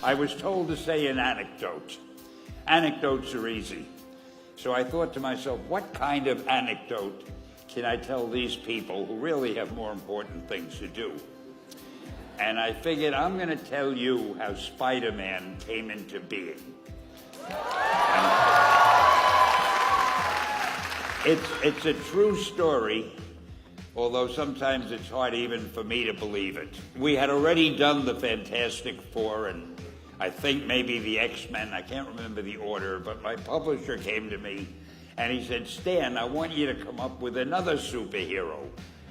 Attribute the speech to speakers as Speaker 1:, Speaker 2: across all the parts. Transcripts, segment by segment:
Speaker 1: I was told to say an anecdote. Anecdotes are easy. So I thought to myself, what kind of anecdote can I tell these people who really have more important things to do? And I figured I'm going to tell you how Spider-Man came into being. It's a true story, although sometimes it's hard even for me to believe it. We had already done the Fantastic Four and I think maybe the X-Men, I can't remember the order, but my publisher came to me and he said, Stan, I want you to come up with another superhero.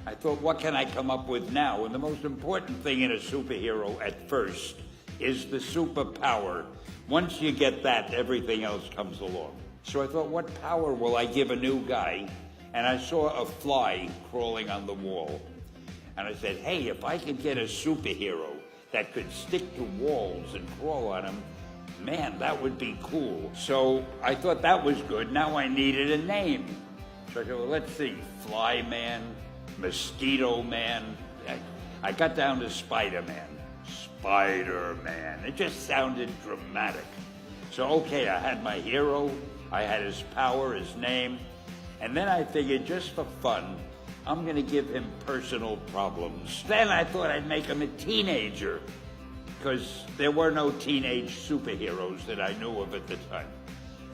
Speaker 1: I thought, what can I come up with now? And the most important thing in a superhero at first is the superpower. Once you get that, everything else comes along. So I thought, what power will I give a new guy? And I saw a fly crawling on the wall. And I said, hey, if I could get a superhero that could stick to walls and crawl on them, man, that would be cool. So I thought that was good. Now I needed a name. So I said, well, let's see, Fly Man, Mosquito Man. I got down to Spider-Man. Spider-Man. It just sounded dramatic. So, okay, I had my hero, I had his power, his name, and then I figured just for fun, I'm going to give him personal problems. Then I thought I'd make him a teenager, because there were no teenage superheroes that I knew of at the time.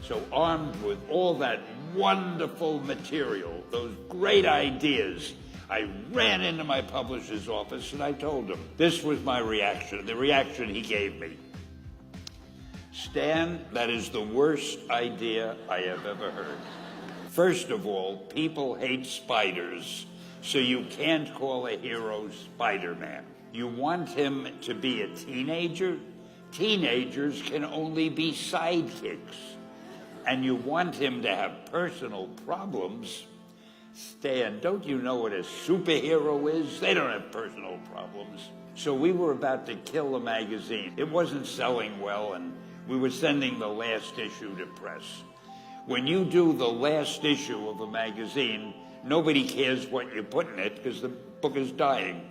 Speaker 1: So armed with all that wonderful material, those great ideas, I ran into my publisher's office and I told him. This was my reaction, the reaction he gave me. Stan, that is the worst idea I have ever heard. First of all, people hate spiders, so you can't call a hero Spider-Man. You want him to be a teenager? Teenagers can only be sidekicks. And you want him to have personal problems? Stan, don't you know what a superhero is? They don't have personal problems. So we were about to kill the magazine. It wasn't selling well, and we were sending the last issue to press. When you do the last issue of a magazine, nobody cares what you put in it because the book is dying.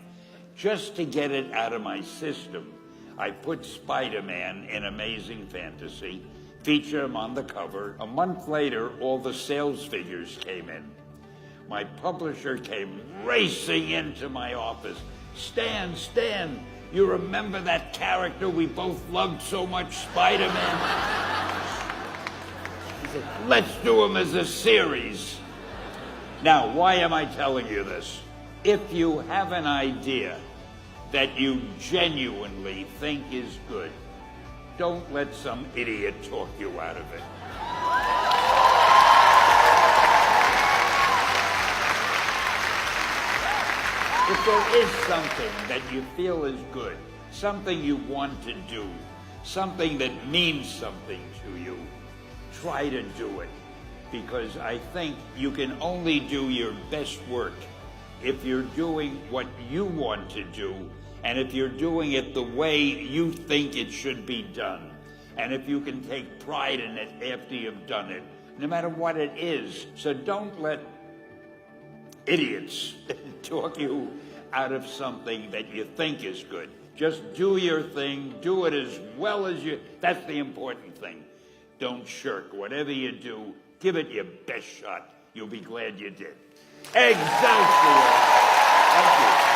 Speaker 1: Just to get it out of my system, I put Spider-Man in Amazing Fantasy, featured him on the cover. A month later, all the sales figures came in. My publisher came racing into my office. Stan, you remember that character we both loved so much, Spider-Man? He said, let's do him as a series. Now, why am I telling you this? If you have an idea that you genuinely think is good, don't let some idiot talk you out of it. If there is something that you feel is good, something you want to do, something that means something to you, try to do it. Because I think you can only do your best work if you're doing what you want to do, and if you're doing it the way you think it should be done, and if you can take pride in it after you've done it, no matter what it is. So don't let idiots talk you out of something that you think is good. Just do your thing, do it as well as you, that's the important thing. Don't shirk. Whatever you do, give it your best shot. You'll be glad you did. Excelsior! Thank you.